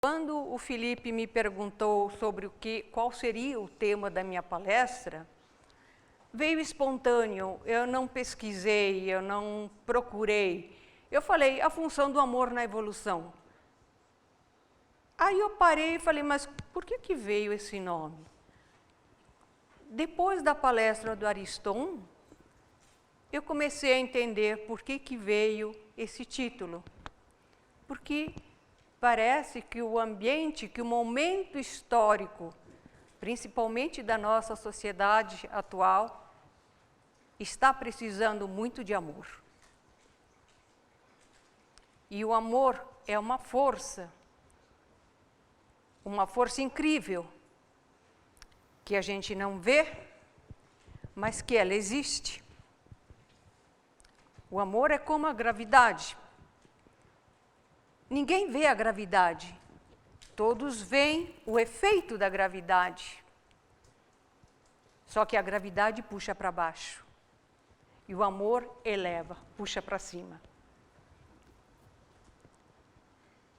Quando o Felipe me perguntou sobre qual seria o tema da minha palestra, veio espontâneo, eu não pesquisei, eu não procurei. Eu falei, a função do amor na evolução. Aí eu parei e falei, mas por que veio esse nome? Depois da palestra do Ariston, eu comecei a entender por que veio esse título. Porque parece que o ambiente, que o momento histórico, principalmente da nossa sociedade atual, está precisando muito de amor. E o amor é uma força incrível, que a gente não vê, mas que ela existe. O amor é como a gravidade. Ninguém vê a gravidade, todos veem o efeito da gravidade. Só que a gravidade puxa para baixo, e o amor eleva, puxa para cima.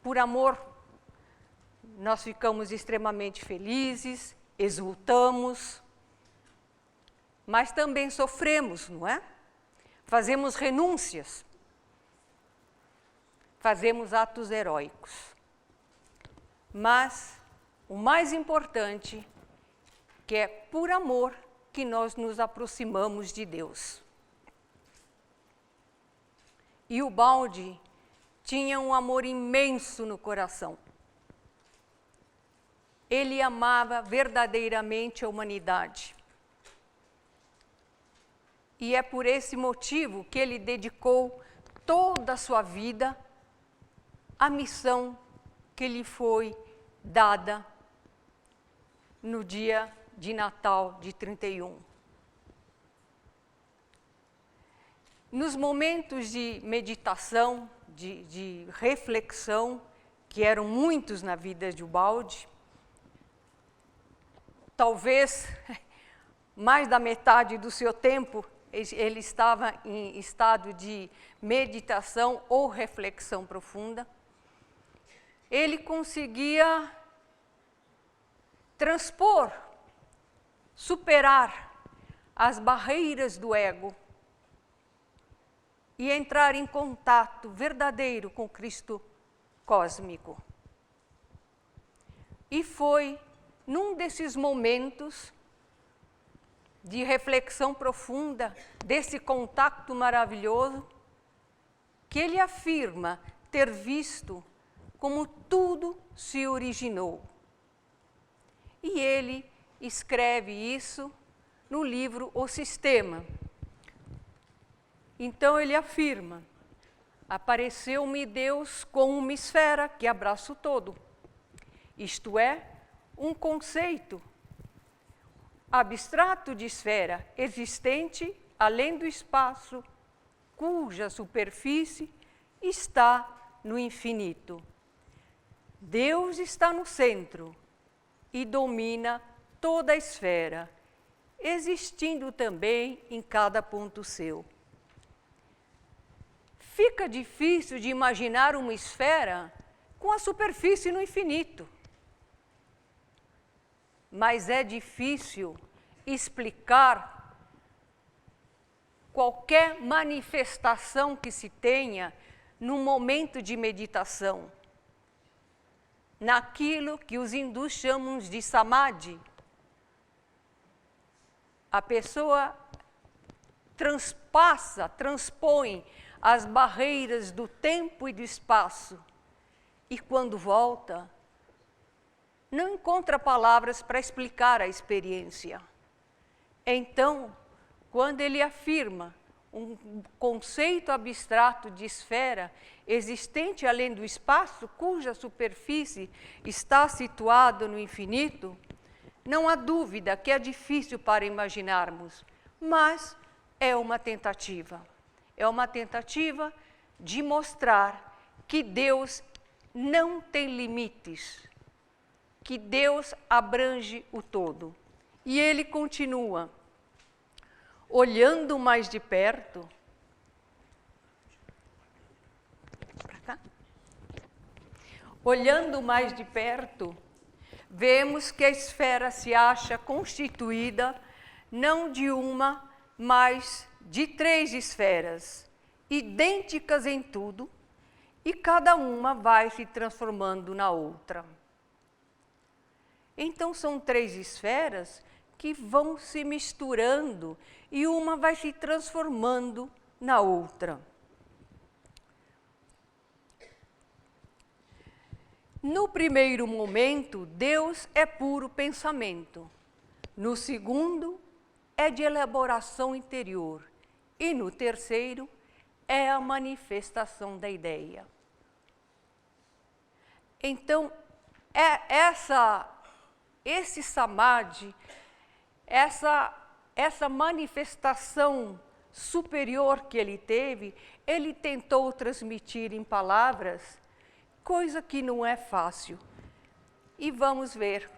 Por amor, nós ficamos extremamente felizes, exultamos, mas também sofremos, não é? Fazemos renúncias. Fazemos atos heróicos. Mas o mais importante, que é por amor que nós nos aproximamos de Deus. E o Baldi tinha um amor imenso no coração. Ele amava verdadeiramente a humanidade. E é por esse motivo que ele dedicou toda a sua vida a missão que lhe foi dada no dia de Natal de 31. Nos momentos de meditação, de reflexão, que eram muitos na vida de Ubaldi, talvez mais da metade do seu tempo ele estava em estado de meditação ou reflexão profunda. Ele conseguia transpor, superar as barreiras do ego e entrar em contato verdadeiro com o Cristo cósmico. E foi num desses momentos de reflexão profunda, desse contato maravilhoso, que ele afirma ter visto como tudo se originou. E ele escreve isso no livro O Sistema. Então ele afirma, apareceu-me Deus com uma esfera que abraça o todo, isto é, um conceito abstrato de esfera existente além do espaço, cuja superfície está no infinito. Deus está no centro e domina toda a esfera, existindo também em cada ponto seu. Fica difícil de imaginar uma esfera com a superfície no infinito. Mas é difícil explicar qualquer manifestação que se tenha num momento de meditação, naquilo que os hindus chamam de samadhi. A pessoa transpõe as barreiras do tempo e do espaço, e quando volta, não encontra palavras para explicar a experiência. Então, quando ele afirma um conceito abstrato de esfera existente além do espaço, cuja superfície está situada no infinito, não há dúvida que é difícil para imaginarmos, mas é uma tentativa. É uma tentativa de mostrar que Deus não tem limites, que Deus abrange o todo. E ele continua, olhando mais de perto, Olhando mais de perto, vemos que a esfera se acha constituída não de uma, mas de 3 esferas, idênticas em tudo, e cada uma vai se transformando na outra. Então, são 3 esferas que vão se misturando e uma vai se transformando na outra. No primeiro momento, Deus é puro pensamento. No segundo, é de elaboração interior. E no terceiro, é a manifestação da ideia. Então, esse samadhi, essa manifestação superior que ele teve, ele tentou transmitir em palavras, coisa que não é fácil. E vamos ver.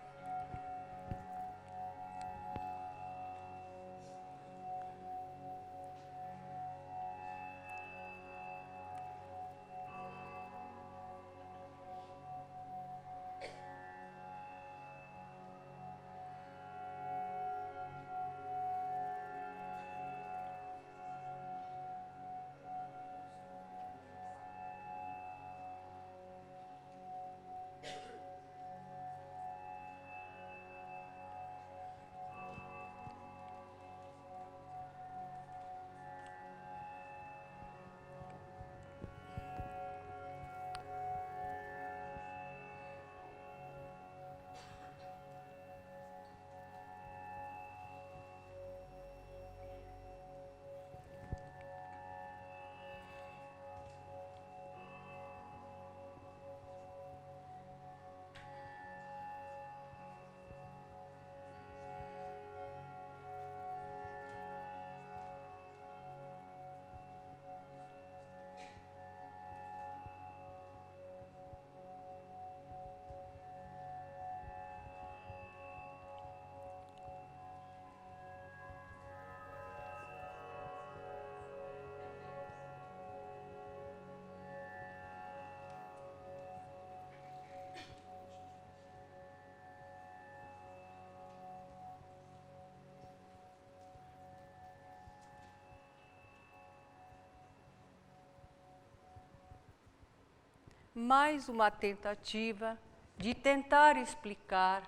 Mais uma tentativa de tentar explicar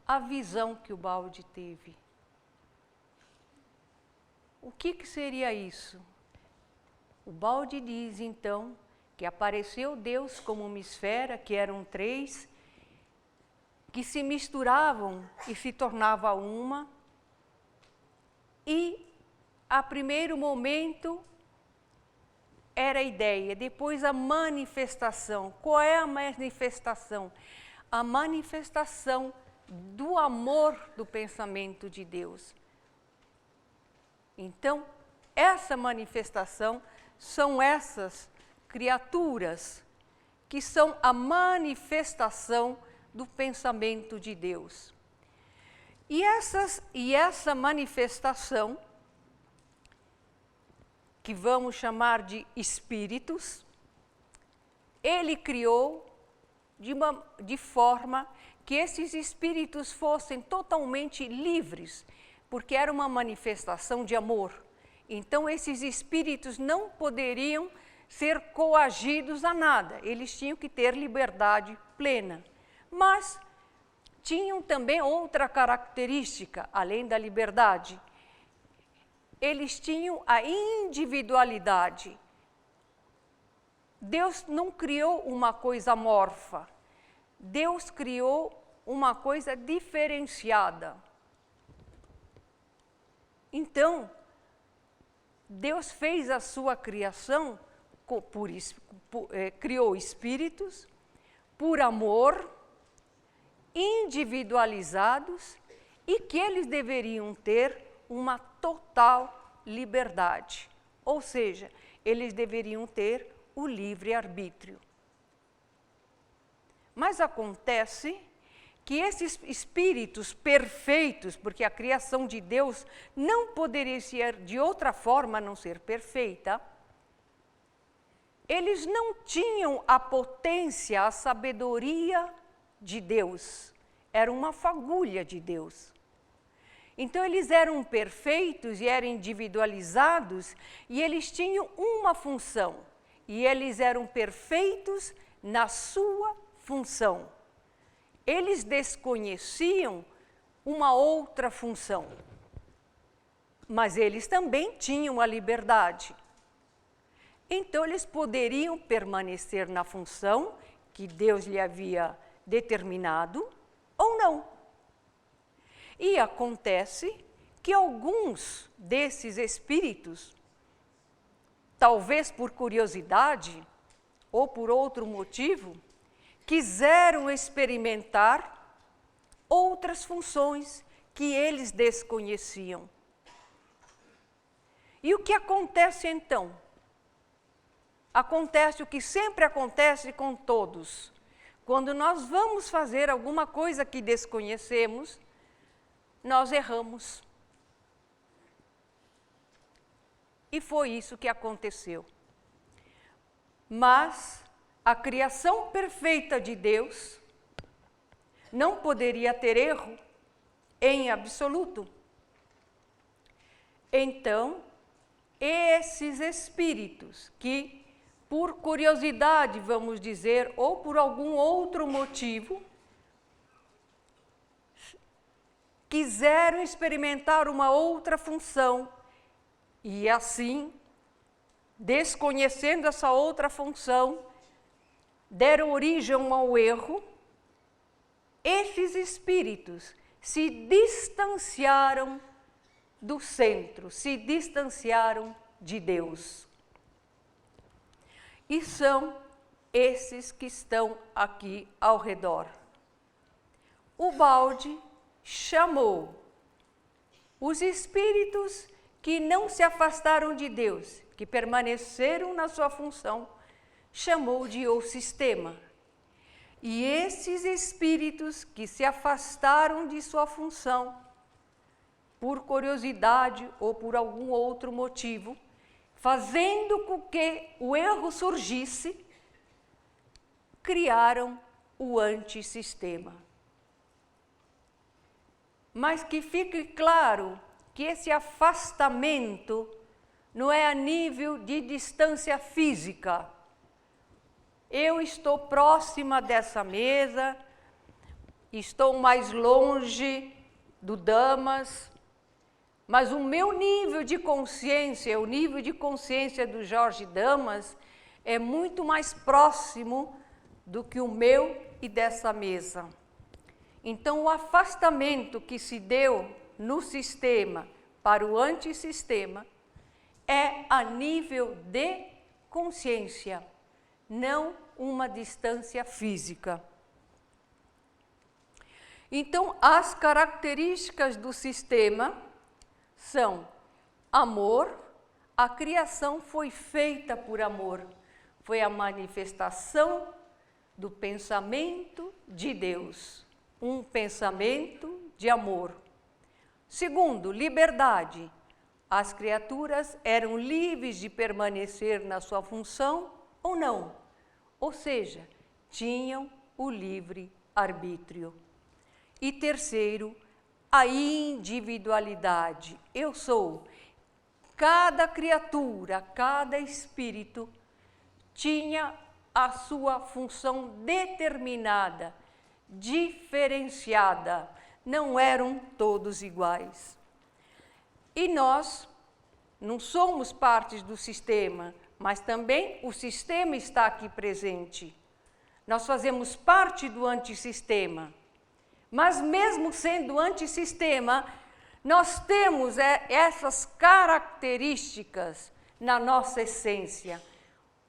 a visão que o Baldi teve. O que seria isso? O Baldi diz, então, que apareceu Deus como uma esfera, que eram 3, que se misturavam e se tornava uma, e, a primeiro momento, era a ideia, depois a manifestação. Qual é a manifestação? A manifestação do amor do pensamento de Deus. Então, essa manifestação são essas criaturas que são a manifestação do pensamento de Deus. E essa manifestação, que vamos chamar de espíritos, ele criou de forma que esses espíritos fossem totalmente livres, porque era uma manifestação de amor. Então, esses espíritos não poderiam ser coagidos a nada, eles tinham que ter liberdade plena. Mas tinham também outra característica, além da liberdade. Eles tinham a individualidade. Deus não criou uma coisa amorfa. Deus criou uma coisa diferenciada. Então, Deus fez a sua criação, criou espíritos por amor, individualizados, e que eles deveriam ter uma total liberdade, ou seja, eles deveriam ter o livre-arbítrio. Mas acontece que esses espíritos perfeitos, porque a criação de Deus não poderia ser de outra forma a não ser perfeita, eles não tinham a potência, a sabedoria de Deus. Era uma fagulha de Deus. Então, eles eram perfeitos e eram individualizados, e eles tinham uma função. E eles eram perfeitos na sua função. Eles desconheciam uma outra função. Mas eles também tinham a liberdade. Então, eles poderiam permanecer na função que Deus lhe havia determinado ou não. E acontece que alguns desses espíritos, talvez por curiosidade ou por outro motivo, quiseram experimentar outras funções que eles desconheciam. E o que acontece então? Acontece o que sempre acontece com todos. Quando nós vamos fazer alguma coisa que desconhecemos, nós erramos. E foi isso que aconteceu. Mas a criação perfeita de Deus não poderia ter erro em absoluto. Então, esses espíritos que, por curiosidade, vamos dizer, ou por algum outro motivo, quiseram experimentar uma outra função e assim, desconhecendo essa outra função, deram origem ao erro. Esses espíritos se distanciaram do centro, se distanciaram de Deus. E são esses que estão aqui ao redor. O balde chamou os espíritos que não se afastaram de Deus, que permaneceram na sua função, chamou de o sistema. E esses espíritos que se afastaram de sua função, por curiosidade ou por algum outro motivo, fazendo com que o erro surgisse, criaram o antissistema. Mas que fique claro que esse afastamento não é a nível de distância física. Eu estou próxima dessa mesa, estou mais longe do Damas, mas o meu nível de consciência, o nível de consciência do Jorge Damas, é muito mais próximo do que o meu e dessa mesa. Então, o afastamento que se deu no sistema para o antissistema é a nível de consciência, não uma distância física. Então, as características do sistema são amor. A criação foi feita por amor, foi a manifestação do pensamento de Deus. Um pensamento de amor. Segundo, liberdade. As criaturas eram livres de permanecer na sua função ou não. Ou seja, tinham o livre arbítrio. E terceiro, a individualidade. Eu sou. Cada criatura, cada espírito tinha a sua função determinada, diferenciada, não eram todos iguais. E nós não somos partes do sistema, mas também o sistema está aqui presente. Nós fazemos parte do antissistema, mas mesmo sendo antissistema, nós temos essas características na nossa essência,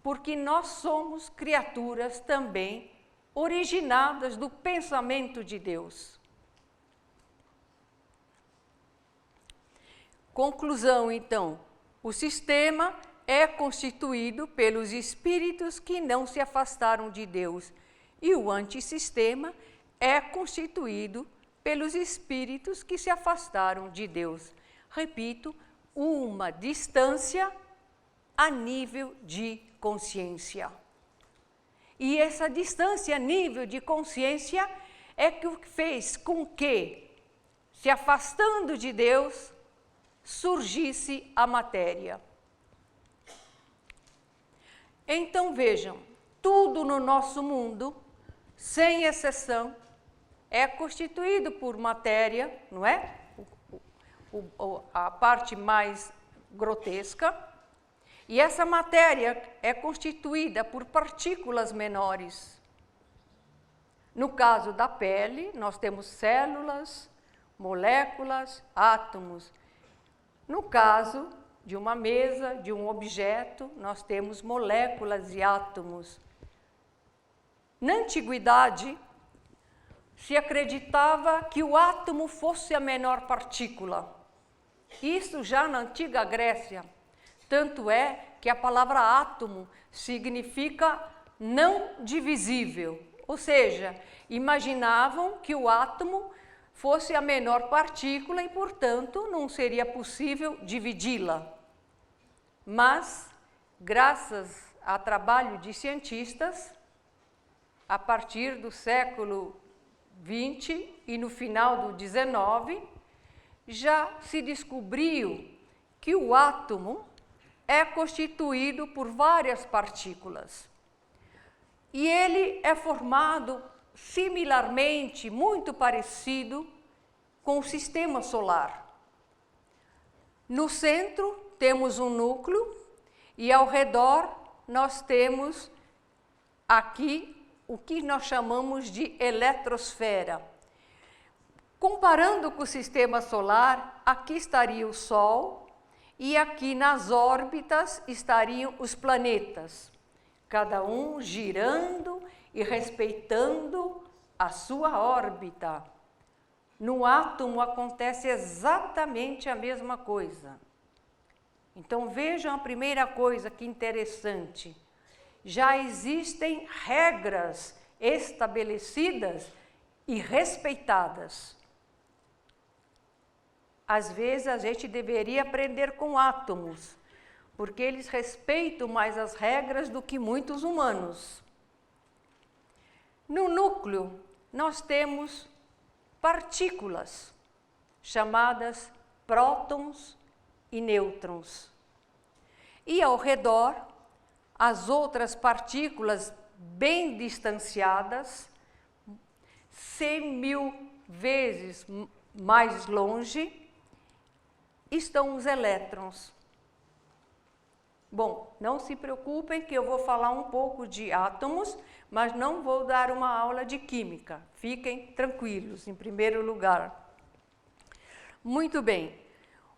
porque nós somos criaturas também originadas do pensamento de Deus. Conclusão, então, o sistema é constituído pelos espíritos que não se afastaram de Deus, e o antissistema é constituído pelos espíritos que se afastaram de Deus. Repito, uma distância a nível de consciência. E essa distância, nível de consciência, é que o que fez com que, se afastando de Deus, surgisse a matéria. Então vejam, tudo no nosso mundo, sem exceção, é constituído por matéria, não é? A parte mais grotesca. E essa matéria é constituída por partículas menores. No caso da pele, nós temos células, moléculas, átomos. No caso de uma mesa, de um objeto, nós temos moléculas e átomos. Na antiguidade, se acreditava que o átomo fosse a menor partícula. Isso já na antiga Grécia. Tanto é que a palavra átomo significa não divisível. Ou seja, imaginavam que o átomo fosse a menor partícula e, portanto, não seria possível dividi-la. Mas, graças a trabalho de cientistas, a partir do século XX e no final do XIX, já se descobriu que o átomo é constituído por várias partículas. E ele é formado similarmente, muito parecido com o sistema solar. No centro temos um núcleo e ao redor nós temos aqui o que nós chamamos de eletrosfera. Comparando com o sistema solar, aqui estaria o Sol e aqui nas órbitas estariam os planetas, cada um girando e respeitando a sua órbita. No átomo acontece exatamente a mesma coisa. Então vejam a primeira coisa que interessante. Já existem regras estabelecidas e respeitadas. Às vezes a gente deveria aprender com átomos, porque eles respeitam mais as regras do que muitos humanos. No núcleo, nós temos partículas, chamadas prótons e nêutrons. E ao redor, as outras partículas bem distanciadas, 100.000 vezes mais longe, estão os elétrons. Bom, não se preocupem que eu vou falar um pouco de átomos, mas não vou dar uma aula de química. Fiquem tranquilos, em primeiro lugar. Muito bem.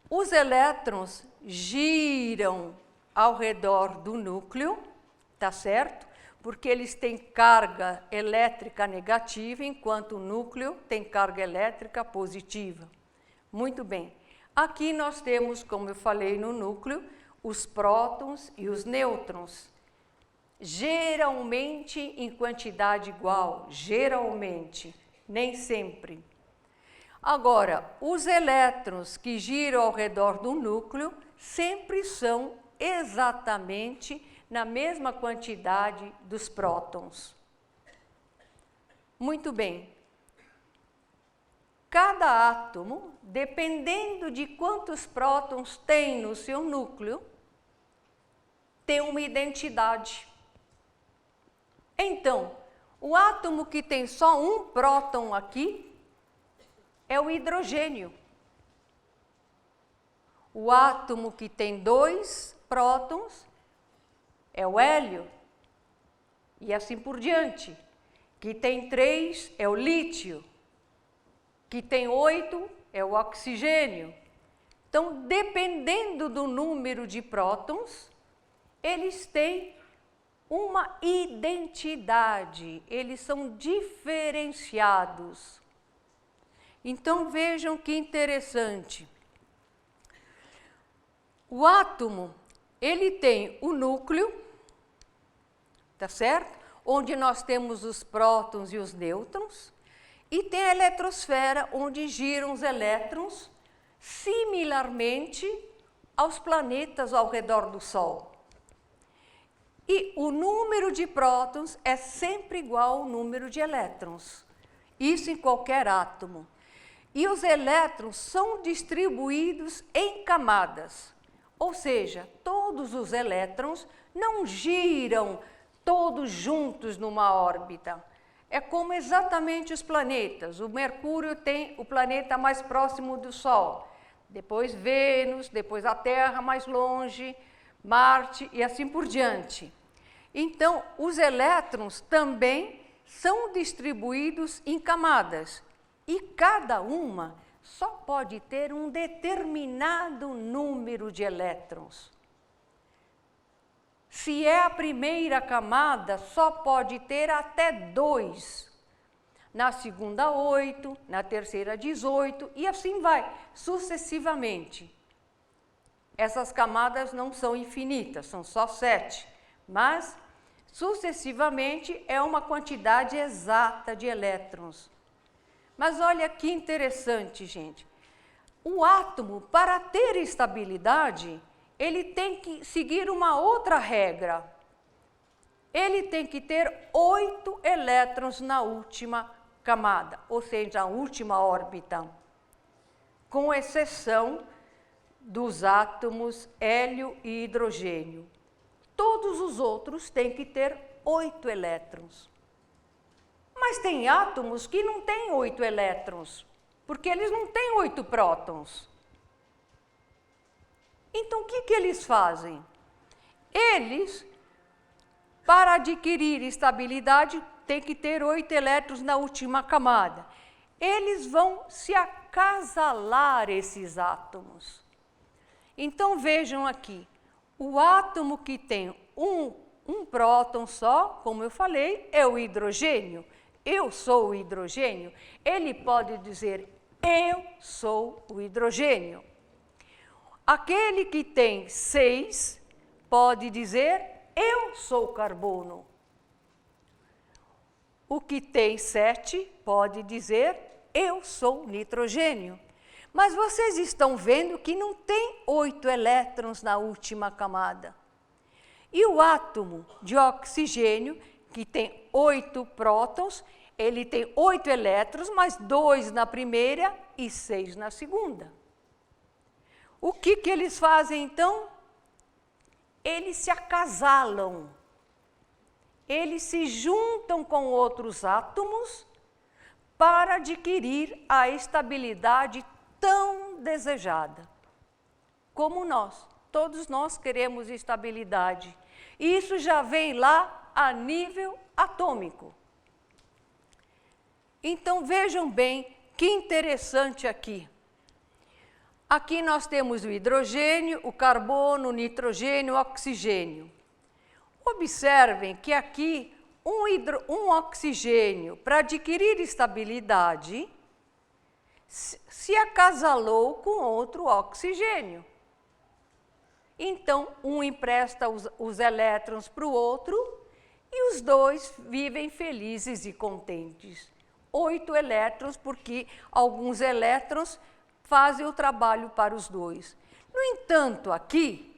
Os elétrons giram ao redor do núcleo, tá certo? Porque eles têm carga elétrica negativa, enquanto o núcleo tem carga elétrica positiva. Muito bem. Aqui nós temos, como eu falei no núcleo, os prótons e os nêutrons. Geralmente em quantidade igual, geralmente, nem sempre. Agora, os elétrons que giram ao redor do núcleo sempre são exatamente na mesma quantidade dos prótons. Muito bem. Cada átomo, dependendo de quantos prótons tem no seu núcleo, tem uma identidade. Então, o átomo que tem só um próton aqui é o hidrogênio. O átomo que tem 2 prótons é o hélio, e assim por diante. Que tem 3 é o lítio, que tem 8 é o oxigênio. Então, dependendo do número de prótons, eles têm uma identidade, eles são diferenciados. Então, vejam que interessante. O átomo, ele tem o núcleo, tá certo? Onde nós temos os prótons e os nêutrons, e tem a eletrosfera, onde giram os elétrons, similarmente aos planetas ao redor do Sol. E o número de prótons é sempre igual ao número de elétrons. Isso em qualquer átomo. E os elétrons são distribuídos em camadas. Ou seja, todos os elétrons não giram todos juntos numa órbita. É como exatamente os planetas. O Mercúrio tem o planeta mais próximo do Sol. Depois Vênus, depois a Terra mais longe, Marte e assim por diante. Então, os elétrons também são distribuídos em camadas e cada uma só pode ter um determinado número de elétrons. Se é a primeira camada, só pode ter até 2. Na segunda, 8, na terceira, 18 e assim vai, sucessivamente. Essas camadas não são infinitas, são só 7, mas sucessivamente é uma quantidade exata de elétrons. Mas olha que interessante, gente. O átomo, para ter estabilidade, ele tem que seguir uma outra regra. Ele tem que ter 8 elétrons na última camada, ou seja, a última órbita, com exceção dos átomos hélio e hidrogênio. Todos os outros têm que ter 8 elétrons. Mas tem átomos que não têm 8 elétrons, porque eles não têm 8 prótons. Então, o que eles fazem? Eles, para adquirir estabilidade, têm que ter 8 elétrons na última camada. Eles vão se acasalar, esses átomos. Então, vejam aqui, o átomo que tem um próton só, como eu falei, é o hidrogênio. Eu sou o hidrogênio. Ele pode dizer, eu sou o hidrogênio. Aquele que tem 6 pode dizer, eu sou o carbono. O que tem 7 pode dizer, eu sou o nitrogênio. Mas vocês estão vendo que não tem 8 elétrons na última camada. E o átomo de oxigênio, que tem 8 prótons, ele tem 8 elétrons, mais 2 na primeira e 6 na segunda. O que eles fazem, então? Eles se acasalam. Eles se juntam com outros átomos para adquirir a estabilidade tão desejada. Como nós, todos nós queremos estabilidade. E isso já vem lá a nível atômico. Então, vejam bem que interessante aqui. Aqui nós temos o hidrogênio, o carbono, o nitrogênio, o oxigênio. Observem que aqui um oxigênio, para adquirir estabilidade, se acasalou com outro oxigênio. Então, um empresta os elétrons para o outro e os dois vivem felizes e contentes. 8 elétrons, porque alguns elétrons fazem o trabalho para os dois. No entanto, aqui,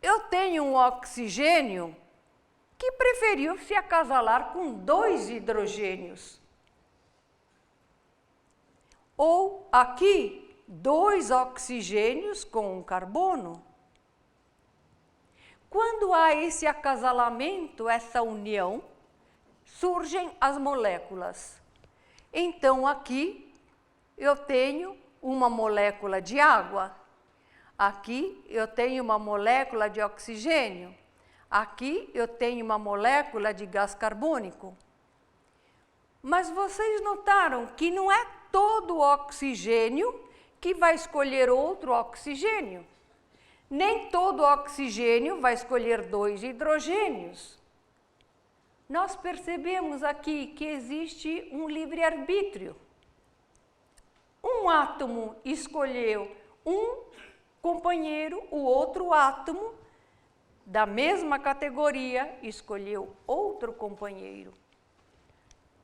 eu tenho um oxigênio que preferiu se acasalar com 2 hidrogênios. Ou aqui, 2 oxigênios com um carbono. Quando há esse acasalamento, essa união, surgem as moléculas. Então, aqui eu tenho uma molécula de água. Aqui eu tenho uma molécula de oxigênio. Aqui eu tenho uma molécula de gás carbônico. Mas vocês notaram que não é todo oxigênio que vai escolher outro oxigênio. Nem todo oxigênio vai escolher 2 hidrogênios. Nós percebemos aqui que existe um livre-arbítrio. Um átomo escolheu um companheiro, o outro átomo da mesma categoria escolheu outro companheiro.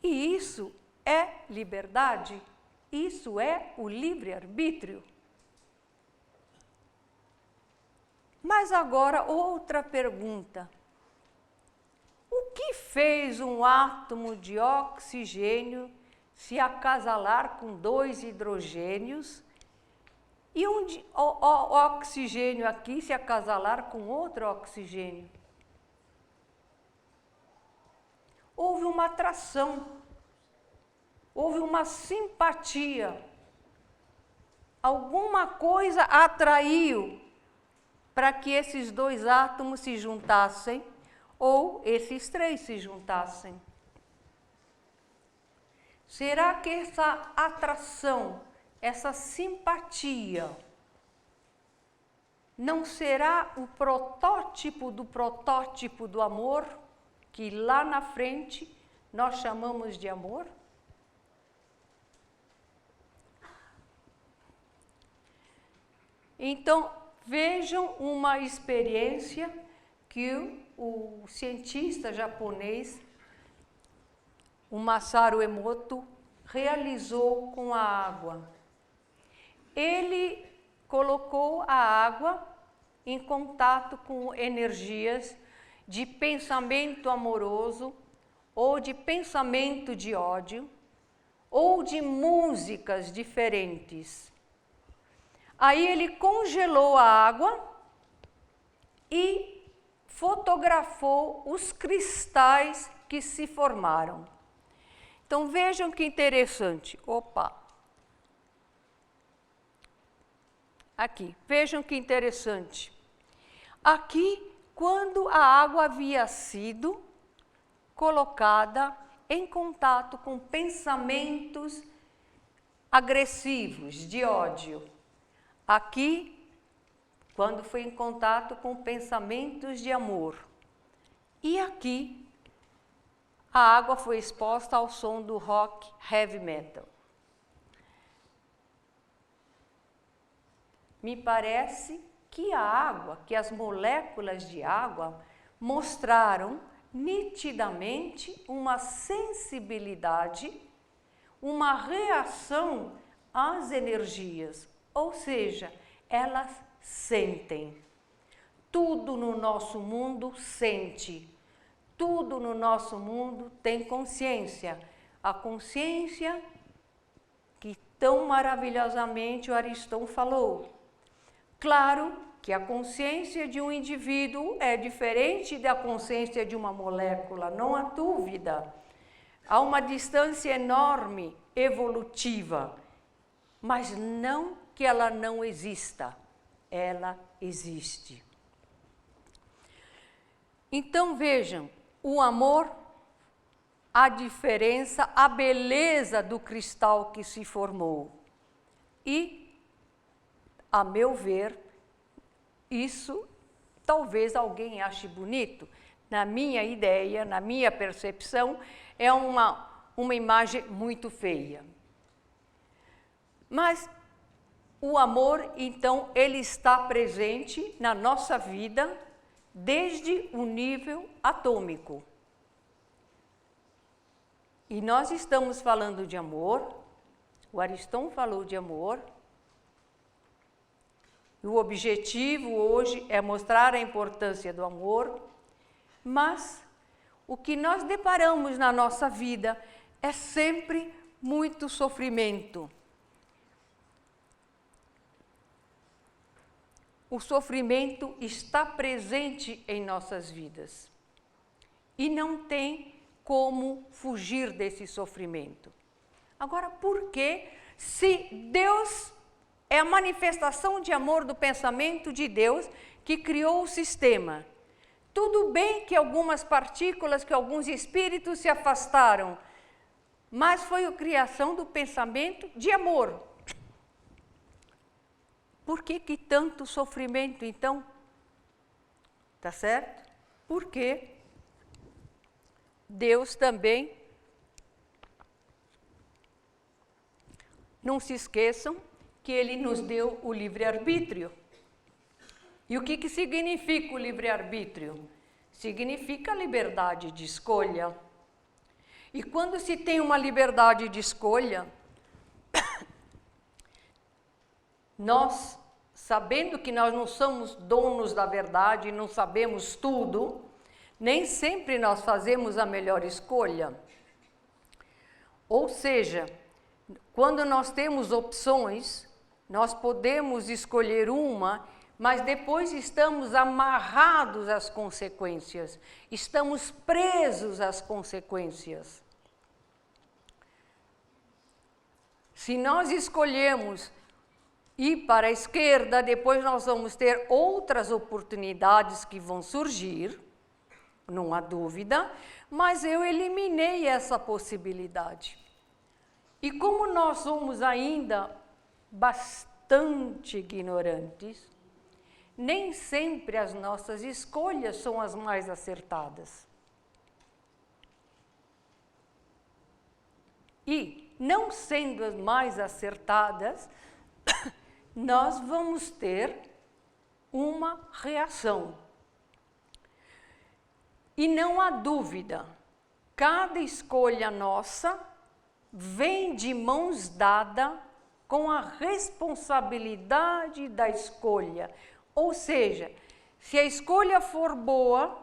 E isso é liberdade, isso é o livre-arbítrio. Mas agora outra pergunta. O que fez um átomo de oxigênio se acasalar com 2 hidrogênios e o oxigênio aqui se acasalar com outro oxigênio? Houve uma atração, houve uma simpatia. Alguma coisa atraiu para que esses 2 átomos se juntassem, ou esses 3 se juntassem. Será que essa atração, essa simpatia, não será o protótipo do amor, que lá na frente nós chamamos de amor? Então, vejam uma experiência que o cientista japonês, o Masaru Emoto, realizou com a água. Ele colocou a água em contato com energias de pensamento amoroso, ou de pensamento de ódio, ou de músicas diferentes. Aí ele congelou a água e fotografou os cristais que se formaram. Então vejam que interessante. Opa! Aqui, vejam que interessante. Aqui, quando a água havia sido colocada em contato com pensamentos agressivos, de ódio. Aqui, quando foi em contato com pensamentos de amor. E aqui, a água foi exposta ao som do rock heavy metal. Me parece que a água, que as moléculas de água mostraram nitidamente uma sensibilidade, uma reação às energias, ou seja, elas sentem. Tudo no nosso mundo sente, tudo no nosso mundo tem consciência. A consciência que tão maravilhosamente o Ariston falou. Claro que a consciência de um indivíduo é diferente da consciência de uma molécula, não há dúvida. Há uma distância enorme, evolutiva, mas não que ela não exista, ela existe. Então vejam, o amor, a diferença, a beleza do cristal que se formou. E, a meu ver, isso talvez alguém ache bonito. Na minha ideia, na minha percepção, é uma imagem muito feia. Mas o amor, então, ele está presente na nossa vida desde o nível atômico. E nós estamos falando de amor, o Ariston falou de amor. O objetivo hoje é mostrar a importância do amor, mas o que nós deparamos na nossa vida é sempre muito sofrimento. O sofrimento está presente em nossas vidas e não tem como fugir desse sofrimento. Agora, por que, se Deus é a manifestação de amor do pensamento de Deus que criou o sistema? Tudo bem que algumas partículas, que alguns espíritos se afastaram, mas foi a criação do pensamento de amor. Por que tanto sofrimento, então? Tá certo? Porque Deus também, não se esqueçam que Ele nos deu o livre-arbítrio. E o que significa o livre-arbítrio? Significa a liberdade de escolha. E quando se tem uma liberdade de escolha, nós sabendo que nós não somos donos da verdade, não sabemos tudo, nem sempre nós fazemos a melhor escolha. Ou seja, quando nós temos opções, nós podemos escolher uma, mas depois estamos amarrados às consequências, estamos presos às consequências. Se nós escolhemos ir para a esquerda, depois nós vamos ter outras oportunidades que vão surgir, não há dúvida, mas eu eliminei essa possibilidade. E como nós somos ainda bastante ignorantes, nem sempre as nossas escolhas são as mais acertadas. E, não sendo as mais acertadas, nós vamos ter uma reação. E não há dúvida, cada escolha nossa vem de mãos dadas com a responsabilidade da escolha. Ou seja, se a escolha for boa,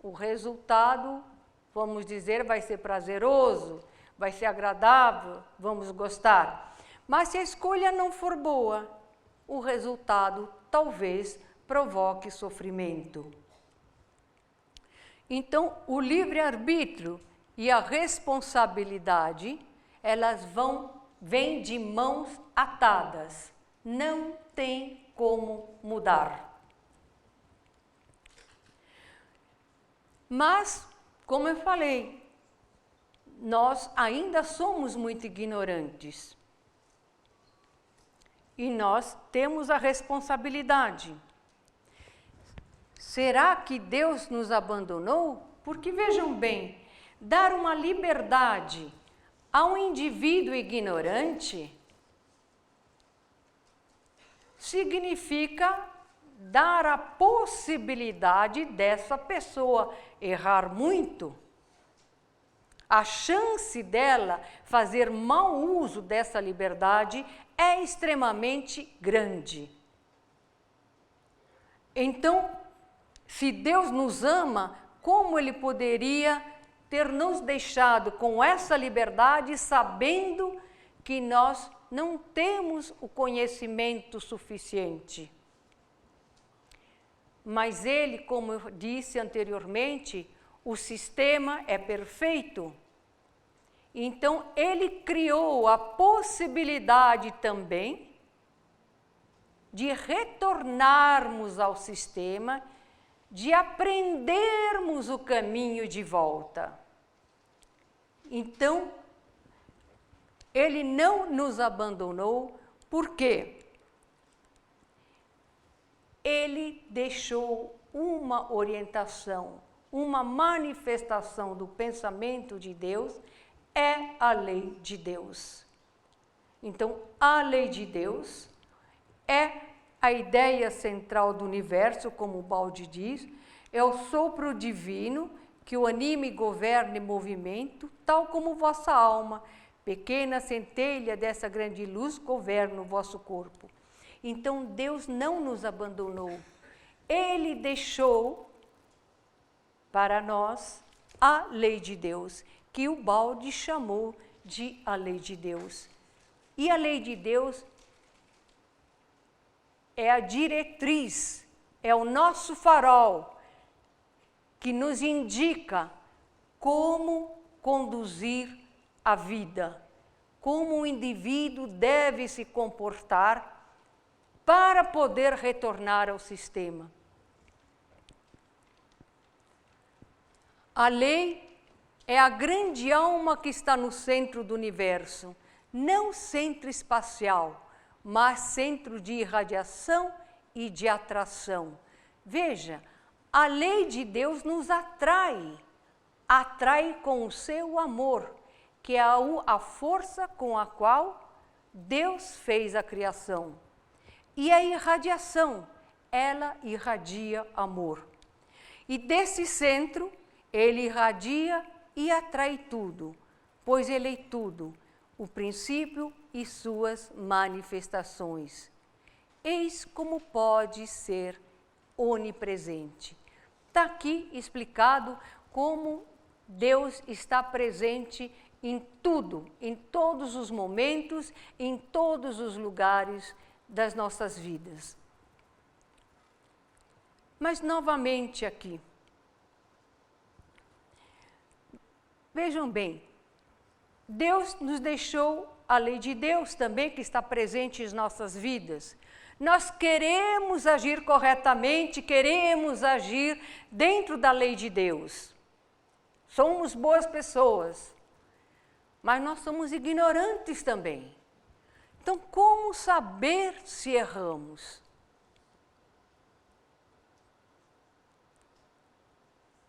o resultado, vamos dizer, vai ser prazeroso, vai ser agradável, vamos gostar. Mas se a escolha não for boa, o resultado talvez provoque sofrimento. Então, o livre-arbítrio e a responsabilidade, elas vêm de mãos atadas. Não tem como mudar. Mas, como eu falei, nós ainda somos muito ignorantes. E nós temos a responsabilidade. Será que Deus nos abandonou? Porque, vejam bem, dar uma liberdade a um indivíduo ignorante significa dar a possibilidade dessa pessoa errar muito. A chance dela fazer mau uso dessa liberdade é extremamente grande. Então, se Deus nos ama, como Ele poderia ter nos deixado com essa liberdade, sabendo que nós não temos o conhecimento suficiente? Mas Ele, como eu disse anteriormente, o sistema é perfeito. Então, Ele criou a possibilidade também de retornarmos ao sistema, de aprendermos o caminho de volta. Então, Ele não nos abandonou, por quê? Ele deixou uma orientação, uma manifestação do pensamento de Deus, é a lei de Deus. Então, a lei de Deus é a ideia central do universo, como o Baldi diz, é o sopro divino que o anima e governa em movimento, tal como vossa alma, pequena centelha dessa grande luz, governa o vosso corpo. Então, Deus não nos abandonou. Ele deixou para nós a lei de Deus, que o Baldi chamou de a lei de Deus. E a lei de Deus é a diretriz, é o nosso farol, que nos indica como conduzir a vida, como o indivíduo deve se comportar para poder retornar ao sistema. A lei é a grande alma que está no centro do universo, não centro espacial, mas centro de irradiação e de atração. Veja, a lei de Deus nos atrai com o seu amor, que é a força com a qual Deus fez a criação. E a irradiação, ela irradia amor. E desse centro, ele irradia e atrai tudo, pois ele é tudo, o princípio e suas manifestações. Eis como pode ser onipresente. Está aqui explicado como Deus está presente em tudo, em todos os momentos, em todos os lugares das nossas vidas. Mas novamente aqui, vejam bem, Deus nos deixou a lei de Deus também, que está presente em nossas vidas. Nós queremos agir corretamente, queremos agir dentro da lei de Deus. Somos boas pessoas, mas nós somos ignorantes também. Então, como saber se erramos?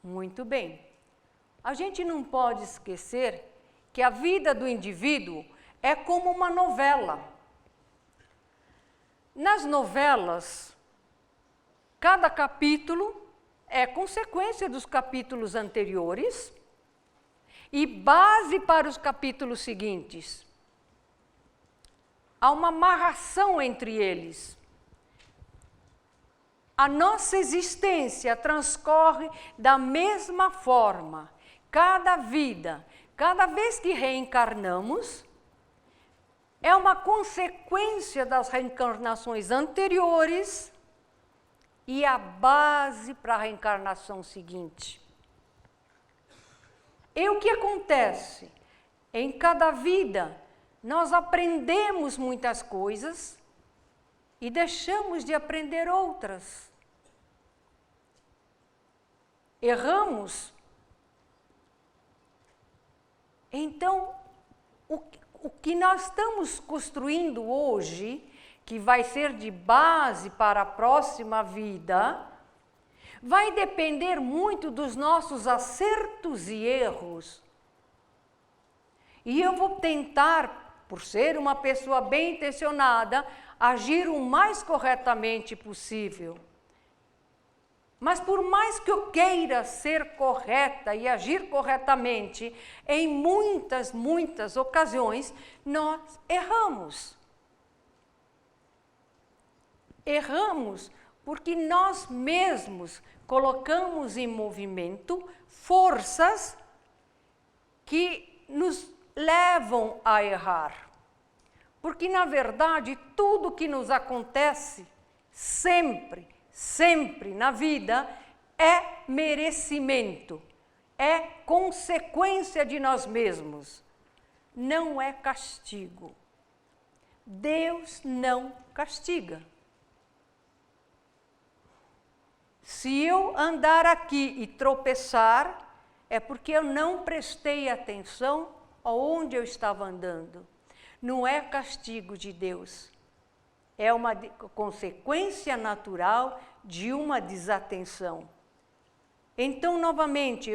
Muito bem. A gente não pode esquecer que a vida do indivíduo é como uma novela. Nas novelas, cada capítulo é consequência dos capítulos anteriores e base para os capítulos seguintes. Há uma amarração entre eles. A nossa existência transcorre da mesma forma. Cada vida, cada vez que reencarnamos, é uma consequência das reencarnações anteriores e a base para a reencarnação seguinte. E o que acontece? Em cada vida, nós aprendemos muitas coisas e deixamos de aprender outras. Erramos. Então, o que nós estamos construindo hoje, que vai ser de base para a próxima vida, vai depender muito dos nossos acertos e erros. E eu vou tentar, por ser uma pessoa bem intencionada, agir o mais corretamente possível. Mas por mais que eu queira ser correta e agir corretamente, em muitas ocasiões, nós erramos. Erramos porque nós mesmos colocamos em movimento forças que nos levam a errar. Porque, na verdade, tudo que nos acontece, sempre na vida, é merecimento, é consequência de nós mesmos, não é castigo. Deus não castiga. Se eu andar aqui e tropeçar, é porque eu não prestei atenção aonde eu estava andando. Não é castigo de Deus. É uma consequência natural de uma desatenção. Então, novamente,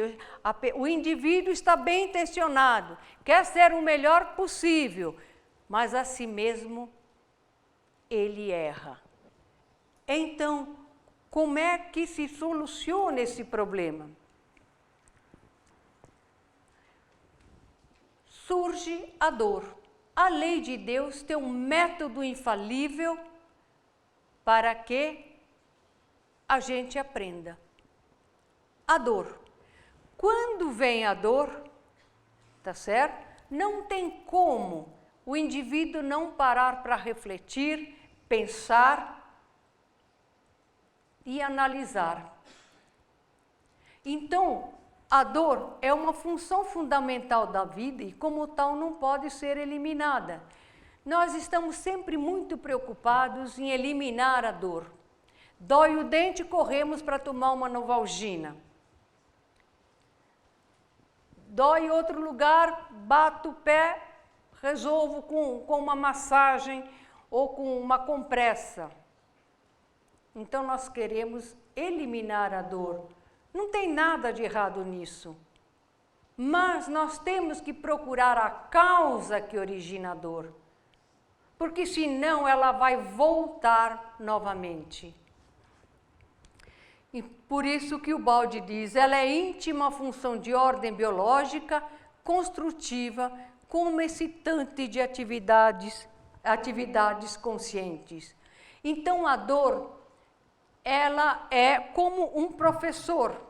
o indivíduo está bem intencionado, quer ser o melhor possível, mas a si mesmo ele erra. Então, como é que se soluciona esse problema? Surge a dor. A lei de Deus tem um método infalível para que a gente aprenda. A dor. Quando vem a dor, tá certo? Não tem como o indivíduo não parar para refletir, pensar e analisar. Então, a dor é uma função fundamental da vida e, como tal, não pode ser eliminada. Nós estamos sempre muito preocupados em eliminar a dor. Dói o dente, corremos para tomar uma Novalgina. Dói em outro lugar, bato o pé, resolvo com uma massagem ou com uma compressa. Então, nós queremos eliminar a dor. Não tem nada de errado nisso. Mas nós temos que procurar a causa que origina a dor. Porque senão ela vai voltar novamente. E por isso que o Baldi diz, ela é íntima função de ordem biológica, construtiva, como excitante de atividades conscientes. Então, a dor, ela é como um professor.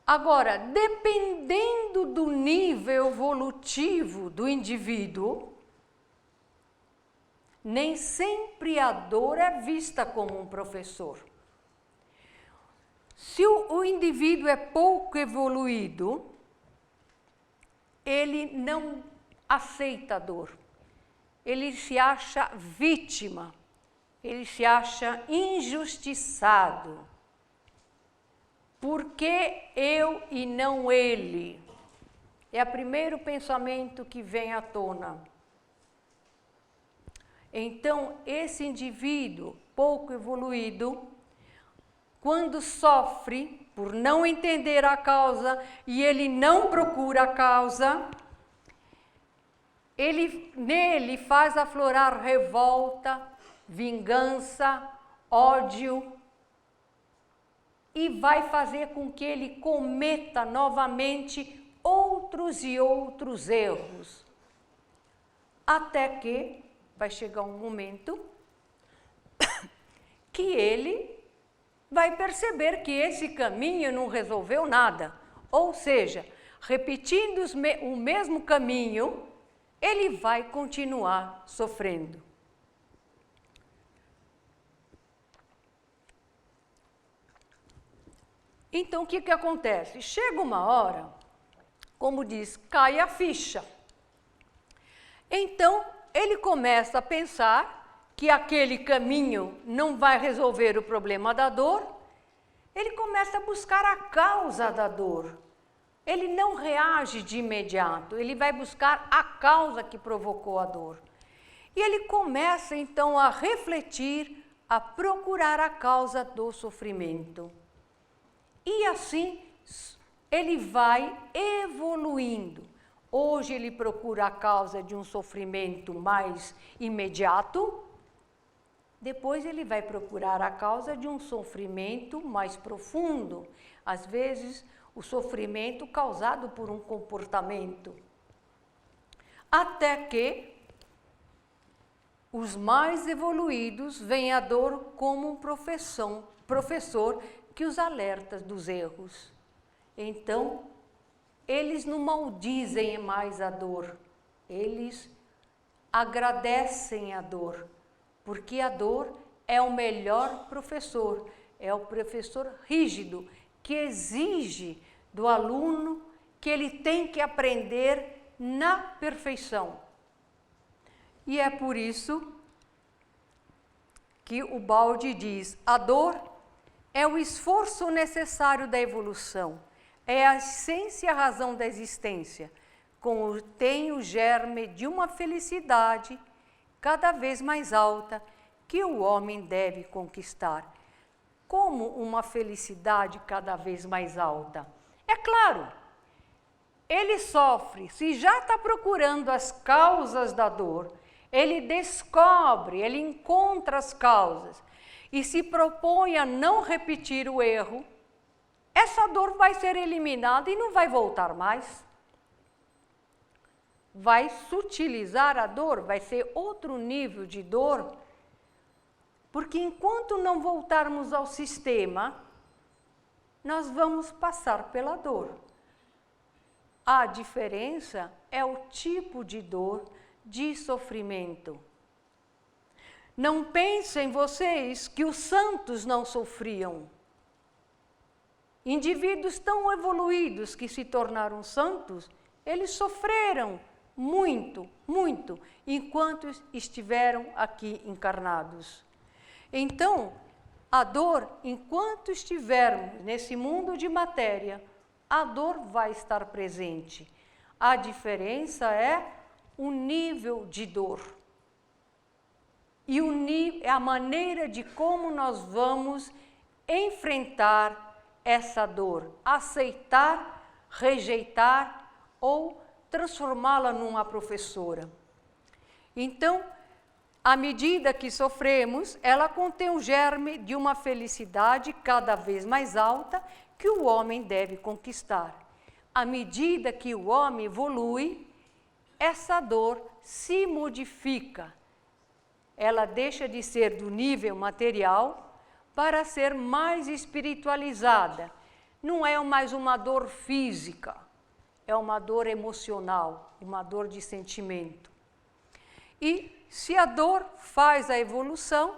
Agora, dependendo do nível evolutivo do indivíduo, nem sempre a dor é vista como um professor. Se o indivíduo é pouco evoluído, ele não aceita a dor. Ele se acha vítima, ele se acha injustiçado. Por que eu e não ele? É o primeiro pensamento que vem à tona. Então, esse indivíduo pouco evoluído, quando sofre por não entender a causa e ele não procura a causa, nele faz aflorar revolta, vingança, ódio, e vai fazer com que ele cometa novamente outros e outros erros. Até que vai chegar um momento que ele vai perceber que esse caminho não resolveu nada. Ou seja, repetindo o mesmo caminho, ele vai continuar sofrendo. Então, o que acontece? Chega uma hora, como diz, cai a ficha. Então, ele começa a pensar que aquele caminho não vai resolver o problema da dor, ele começa a buscar a causa da dor. Ele não reage de imediato, ele vai buscar a causa que provocou a dor. E ele começa, então, a refletir, a procurar a causa do sofrimento. E assim, ele vai evoluindo. Hoje ele procura a causa de um sofrimento mais imediato, depois ele vai procurar a causa de um sofrimento mais profundo, às vezes o sofrimento causado por um comportamento. Até que os mais evoluídos veem a dor como um professor que os alerta dos erros. Então, eles não maldizem mais a dor, eles agradecem a dor, porque a dor é o melhor professor, é o professor rígido, que exige do aluno que ele tem que aprender na perfeição. E é por isso que o Baude diz: a dor é o esforço necessário da evolução, é a essência e a razão da existência, contém o germe de uma felicidade cada vez mais alta que o homem deve conquistar. Como uma felicidade cada vez mais alta? É claro, ele sofre, se já está procurando as causas da dor, ele descobre, ele encontra as causas e se propõe a não repetir o erro, essa dor vai ser eliminada e não vai voltar mais. Vai sutilizar a dor, vai ser outro nível de dor, porque enquanto não voltarmos ao sistema, nós vamos passar pela dor. A diferença é o tipo de dor, de sofrimento. Não pensem vocês que os santos não sofriam. Indivíduos tão evoluídos que se tornaram santos, eles sofreram muito, muito, enquanto estiveram aqui encarnados. Então, a dor, enquanto estivermos nesse mundo de matéria, a dor vai estar presente. A diferença é o nível de dor. E a maneira de como nós vamos enfrentar essa dor, aceitar, rejeitar ou transformá-la numa professora. Então, à medida que sofremos, ela contém o germe de uma felicidade cada vez mais alta que o homem deve conquistar. À medida que o homem evolui, essa dor se modifica, ela deixa de ser do nível material para ser mais espiritualizada. Não é mais uma dor física, é uma dor emocional, uma dor de sentimento. E se a dor faz a evolução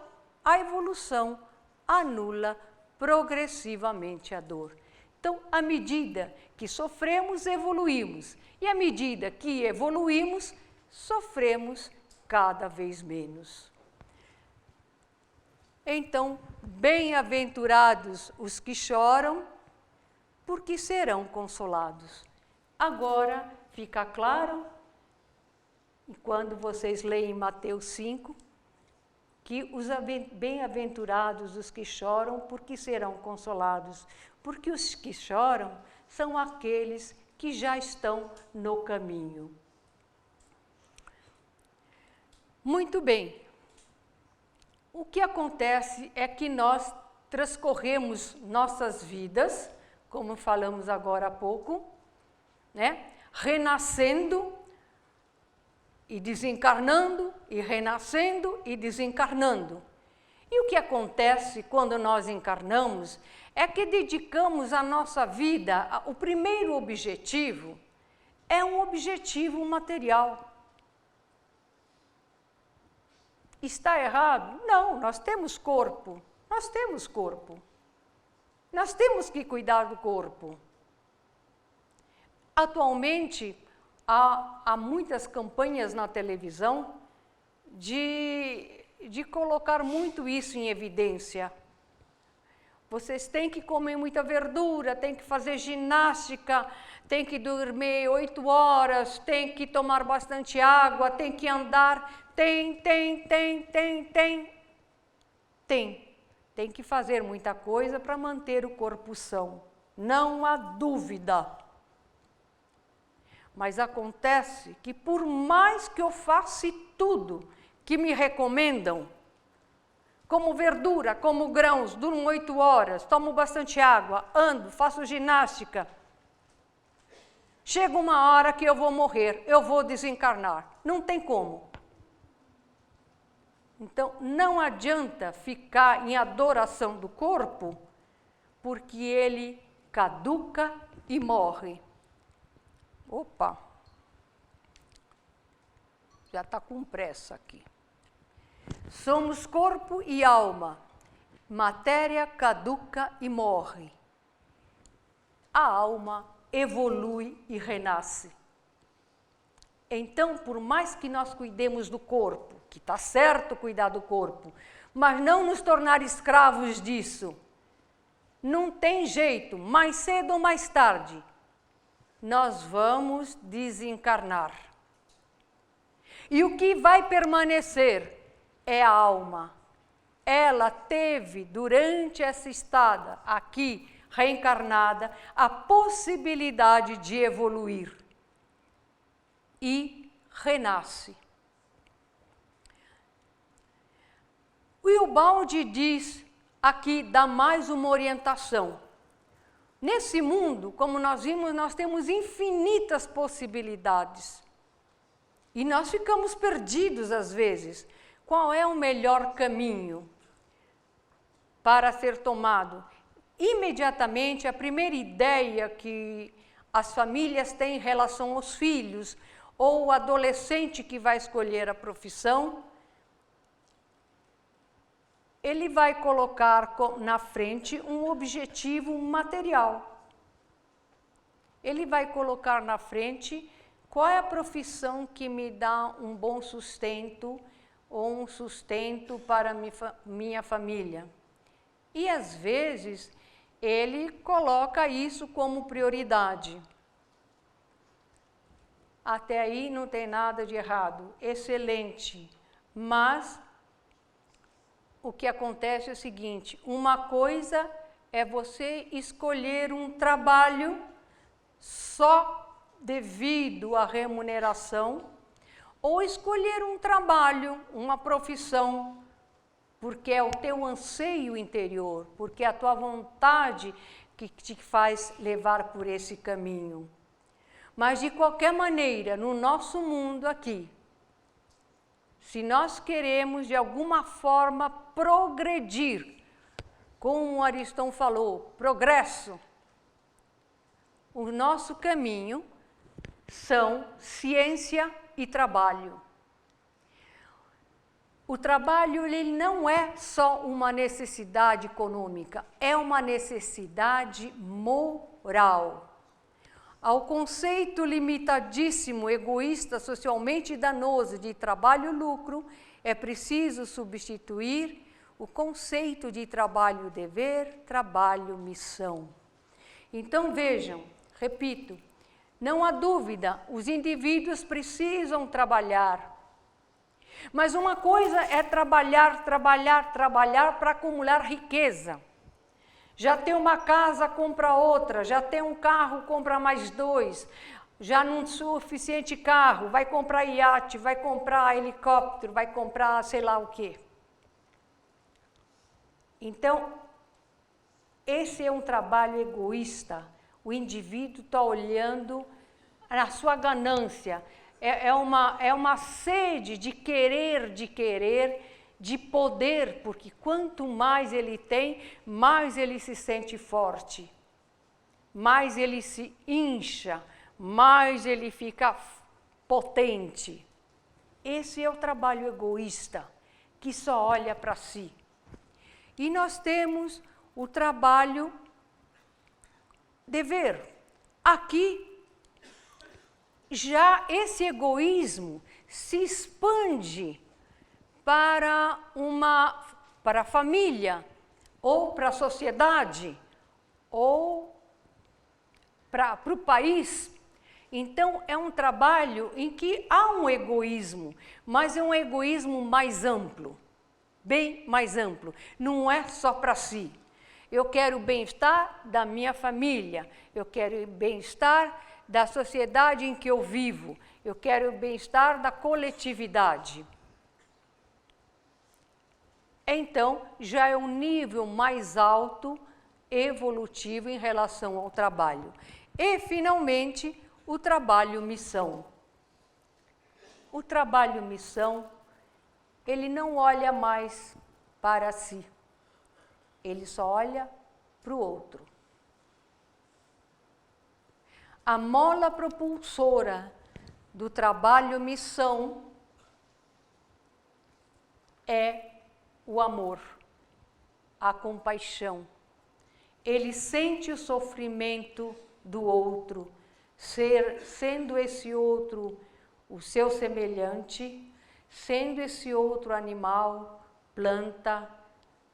anula progressivamente a dor. Então, à medida que sofremos, evoluímos. E à medida que evoluímos, sofremos cada vez menos. Então, bem-aventurados os que choram, porque serão consolados. Agora, fica claro, e quando vocês leem Mateus 5, que os bem-aventurados os que choram, porque serão consolados. Porque os que choram são aqueles que já estão no caminho. Muito bem. O que acontece é que nós transcorremos nossas vidas, como falamos agora há pouco, né? Renascendo e desencarnando, e renascendo e desencarnando. E o que acontece quando nós encarnamos é que dedicamos a nossa vida, o primeiro objetivo é um objetivo material. Está errado? Não, nós temos corpo, nós temos corpo. Nós temos que cuidar do corpo. Atualmente, há muitas campanhas na televisão de colocar muito isso em evidência. Vocês têm que comer muita verdura, têm que fazer ginástica, têm que dormir 8 horas, têm que tomar bastante água, têm que andar. Tem que fazer muita coisa para manter o corpo são. Não há dúvida. Mas acontece que por mais que eu faça tudo que me recomendam, como verdura, como grãos, durmo 8 horas, tomo bastante água, ando, faço ginástica, chega uma hora que eu vou morrer, eu vou desencarnar. Não tem como. Então, não adianta ficar em adoração do corpo, porque ele caduca e morre. Opa! Já está com pressa aqui. Somos corpo e alma. Matéria caduca e morre. A alma evolui e renasce. Então, por mais que nós cuidemos do corpo, que está certo cuidar do corpo, mas não nos tornar escravos disso, não tem jeito, mais cedo ou mais tarde, nós vamos desencarnar. E o que vai permanecer é a alma. Ela teve, durante essa estada aqui, reencarnada, a possibilidade de evoluir. E renasce. O Ubaldi diz, aqui dá mais uma orientação. Nesse mundo, como nós vimos, nós temos infinitas possibilidades. E nós ficamos perdidos às vezes. Qual é o melhor caminho para ser tomado? Imediatamente, a primeira ideia que as famílias têm em relação aos filhos, ou o adolescente que vai escolher a profissão, ele vai colocar na frente um objetivo material. Ele vai colocar na frente qual é a profissão que me dá um bom sustento ou um sustento para minha família. E, às vezes, ele coloca isso como prioridade. Até aí não tem nada de errado, excelente. Mas o que acontece é o seguinte, uma coisa é você escolher um trabalho só devido à remuneração, ou escolher um trabalho, uma profissão, porque é o teu anseio interior, porque é a tua vontade que te faz levar por esse caminho. Mas, de qualquer maneira, no nosso mundo aqui, se nós queremos de alguma forma progredir, como Ariston falou, progresso, o nosso caminho são ciência e trabalho. O trabalho ele não é só uma necessidade econômica, é uma necessidade moral. Ao conceito limitadíssimo, egoísta, socialmente danoso de trabalho-lucro, é preciso substituir o conceito de trabalho-dever, trabalho-missão. Então vejam, repito, não há dúvida, os indivíduos precisam trabalhar. Mas uma coisa é trabalhar para acumular riqueza. Já tem uma casa, compra outra, já tem um carro, compra mais 2, já não suficiente carro, vai comprar iate, vai comprar helicóptero, vai comprar sei lá o quê. Então, esse é um trabalho egoísta. O indivíduo está olhando na sua ganância. É uma sede de querer, de poder, porque quanto mais ele tem, mais ele se sente forte, mais ele se incha, mais ele fica potente. Esse é o trabalho egoísta, que só olha para si. E nós temos o trabalho dever. Aqui, já esse egoísmo se expande para a família, ou para a sociedade, ou para o país. Então, é um trabalho em que há um egoísmo, mas é um egoísmo mais amplo, bem mais amplo. Não é só para si. Eu quero o bem-estar da minha família, eu quero o bem-estar da sociedade em que eu vivo, eu quero o bem-estar da coletividade. Então, já é um nível mais alto, evolutivo em relação ao trabalho. E, finalmente, o trabalho-missão. O trabalho-missão, ele não olha mais para si, ele só olha para o outro. A mola propulsora do trabalho-missão é o amor, a compaixão. Ele sente o sofrimento do outro, sendo esse outro o seu semelhante, sendo esse outro animal, planta,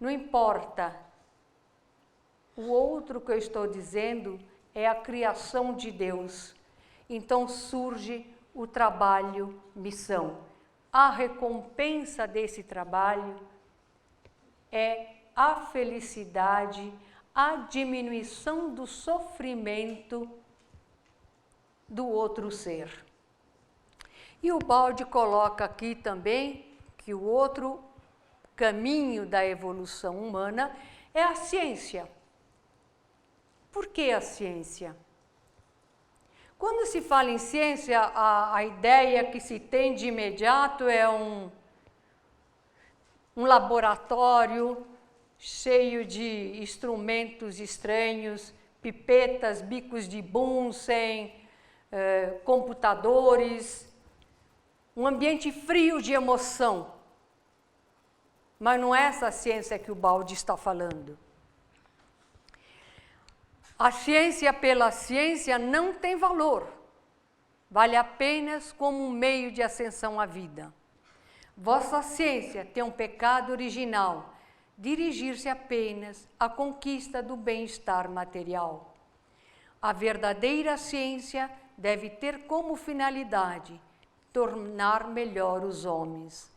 não importa. O outro que eu estou dizendo é a criação de Deus. Então surge o trabalho-missão. A recompensa desse trabalho é a felicidade, a diminuição do sofrimento do outro ser. E o Baldi coloca aqui também que o outro caminho da evolução humana é a ciência. Por que a ciência? Quando se fala em ciência, a ideia que se tem de imediato é um laboratório cheio de instrumentos estranhos, pipetas, bicos de Bunsen, computadores, um ambiente frio de emoção. Mas não é essa ciência que o Baldi está falando. A ciência pela ciência não tem valor, vale apenas como um meio de ascensão à vida. Vossa ciência tem um pecado original, dirigir-se apenas à conquista do bem-estar material. A verdadeira ciência deve ter como finalidade tornar melhor os homens.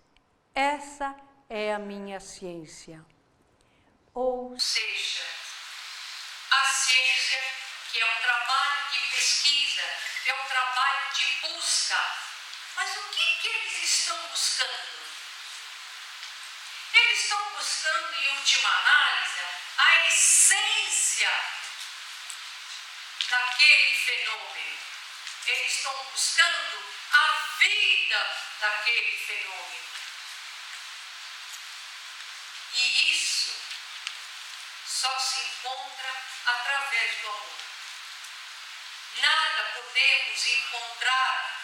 Essa é a minha ciência. Ou seja, a ciência, que é um trabalho de pesquisa, é um trabalho de busca. Mas o que eles estão buscando? Eles estão buscando, em última análise, a essência daquele fenômeno. Eles estão buscando a vida daquele fenômeno. E isso só se encontra através do amor. Nada podemos encontrar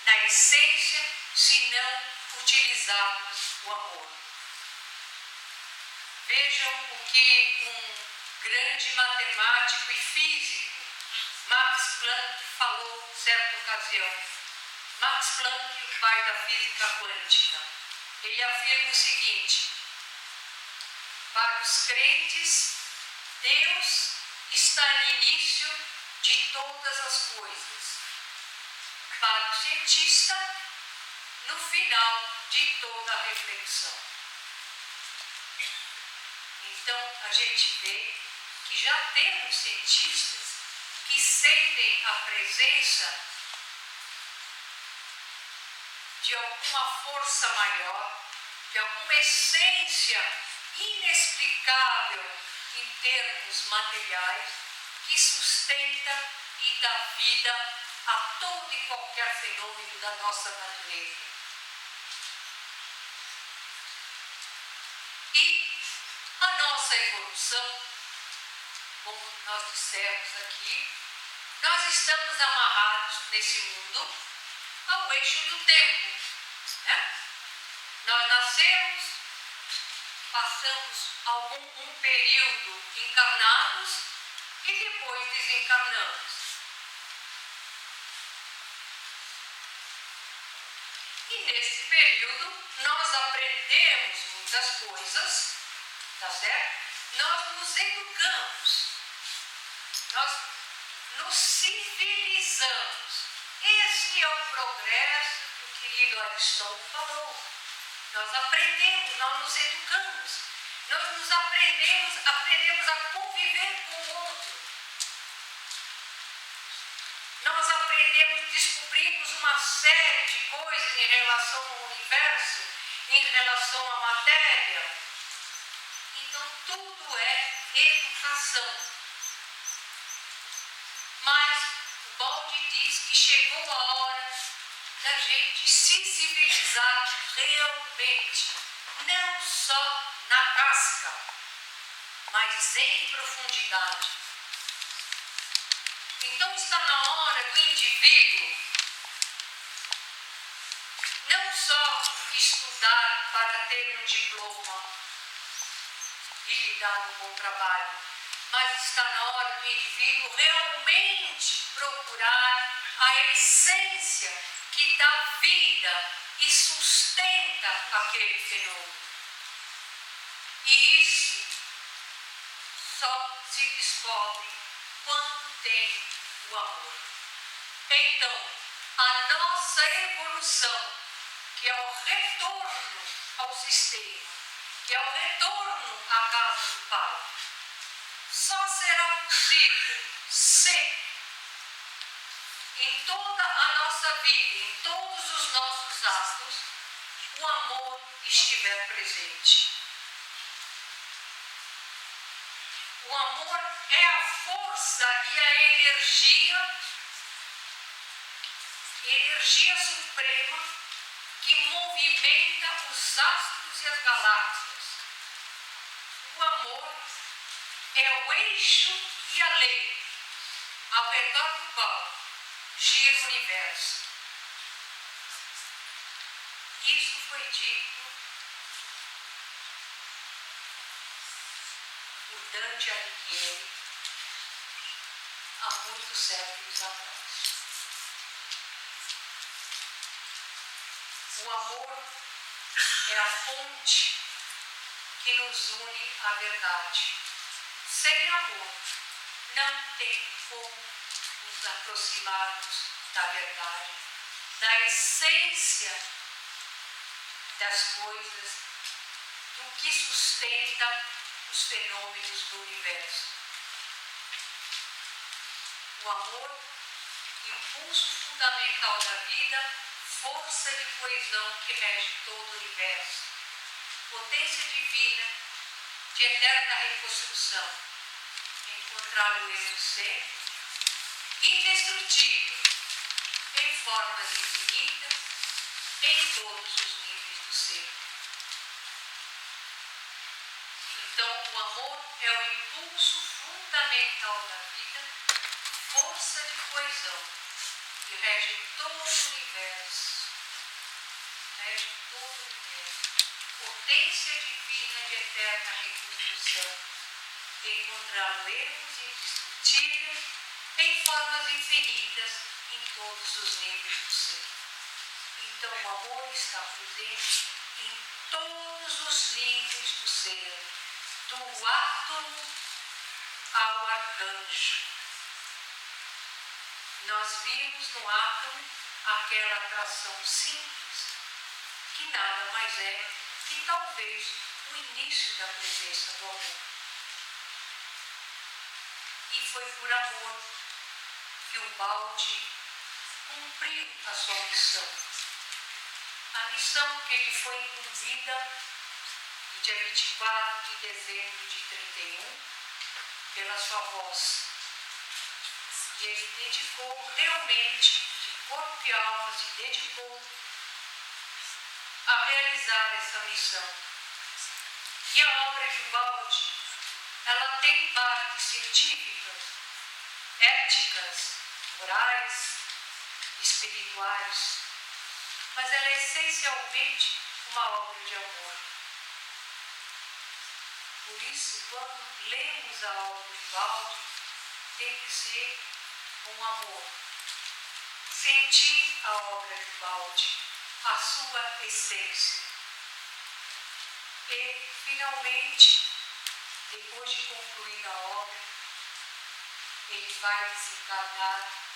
na essência se não utilizarmos o amor. Vejam o que um grande matemático e físico, Max Planck, falou em certa ocasião. Max Planck, o pai da física quântica, ele afirma o seguinte: para os crentes, Deus está no início de todas as coisas. Para o cientista, no final de toda a reflexão. Então, a gente vê que já temos cientistas que sentem a presença de alguma força maior, de alguma essência inexplicável em termos materiais, que sustenta e dá vida a todo e qualquer fenômeno da nossa natureza. E a nossa evolução, como nós dissemos aqui, nós estamos amarrados nesse mundo ao eixo do tempo, né? Nós nascemos, passamos um período encarnados e depois desencarnamos. E nesse período nós aprendemos muitas coisas, tá certo? Nós nos educamos, nós nos civilizamos. Esse é o progresso que o querido Aristóteles falou. Nós aprendemos, nós nos educamos, nós nos aprendemos a conviver com o outro. Nós aprendemos, descobrimos uma série de coisas em relação ao universo, em relação à matéria. Então, tudo é educação. Mas o Baldi diz que chegou a hora da gente se civilizar realmente, não só na casca, mas em profundidade. Então está na hora do indivíduo não só estudar para ter um diploma e lhe dar um bom trabalho, mas está na hora do indivíduo realmente procurar a essência que dá vida e sustenta aquele fenômeno. E isso só se descobre quando tem o amor. Então, a nossa evolução, que é o retorno ao sistema, que é o retorno à casa do Pai, só será possível se em toda a nossa vida, em todos os nossos atos, o amor estiver presente. O amor é a força e a energia suprema que movimenta os astros e as galáxias. O amor é o eixo e a lei ao redor do qual gira o universo. Isso foi dito por Dante Alighieri há muitos séculos atrás. O amor é a fonte que nos une à verdade. Sem amor, não tem como nos aproximarmos da verdade, da essência das coisas, do que sustenta os fenômenos do universo. O amor, impulso fundamental da vida, força de coesão que rege todo o universo, potência divina de eterna reconstrução, encontrá-lo-emos sempre, indestrutível, em formas infinitas, em todos os níveis do ser. impulso fundamental da vida, força de coesão, que rege todo o universo. Rege todo o universo. Potência divina de eterna reconstrução. Encontrá-lo erros indestrutíveis em formas infinitas em todos os níveis do ser. Então o amor está presente em todos os níveis do ser, do átomo ao arcanjo. Nós vimos no átomo aquela atração simples, que nada mais é que talvez o início da presença do amor. E foi por amor que o balde cumpriu a sua missão. A missão que lhe foi incumbida no dia 24 de dezembro de 31, pela sua voz. E ele dedicou realmente, de corpo e alma, se dedicou a realizar essa missão. E a obra de Balde, ela tem partes científicas, éticas, morais, espirituais, mas ela é essencialmente uma obra de amor. Por isso, quando lemos a obra de Balde, tem que ser com amor. Sentir a obra de Balde, a sua essência. E, finalmente, depois de concluída a obra, ele vai desencarnar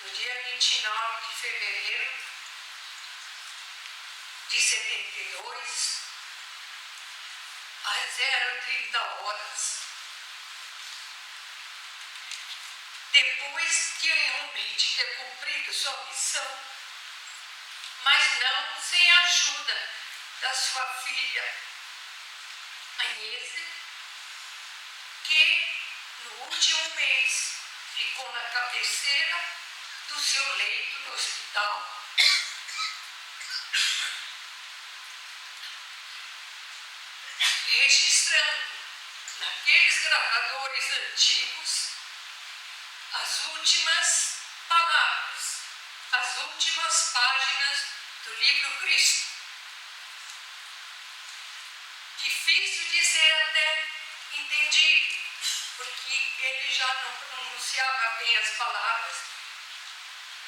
no dia 29 de fevereiro de 72, às 0h30, depois de realmente ter cumprido sua missão, mas não sem a ajuda da sua filha Agnese, que no último mês ficou na cabeceira do seu leito no hospital. Registrando naqueles gravadores antigos as últimas palavras, as últimas páginas do livro Cristo. Difícil de ser até entendido, porque ele já não pronunciava bem as palavras,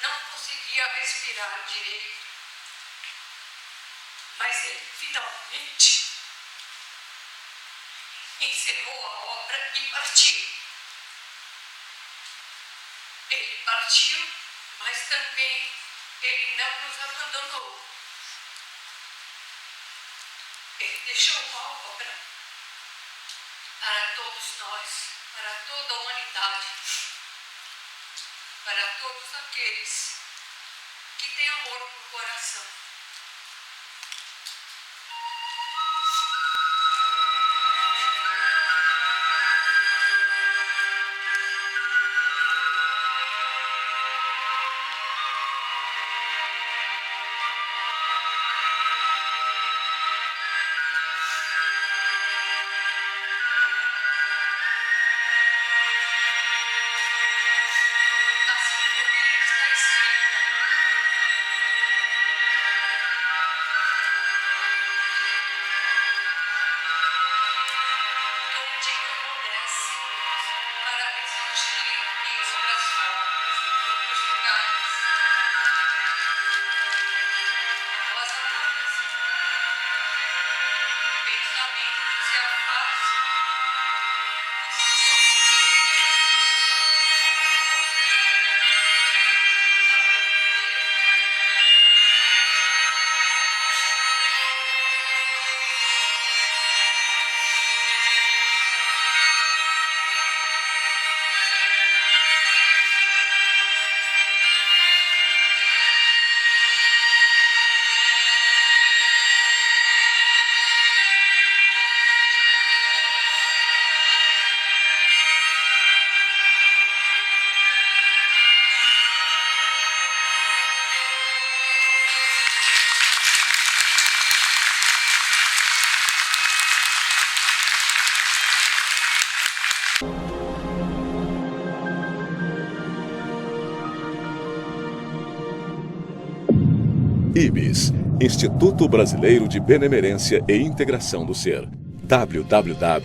não conseguia respirar direito, mas ele finalmente encerrou a obra e partiu. Ele partiu, mas também ele não nos abandonou. Ele deixou uma obra para todos nós, para toda a humanidade, para todos aqueles que têm amor no coração. A sinfonia está escrita. IBS, Instituto Brasileiro de Benemerência e Integração do Ser. www.ibis.org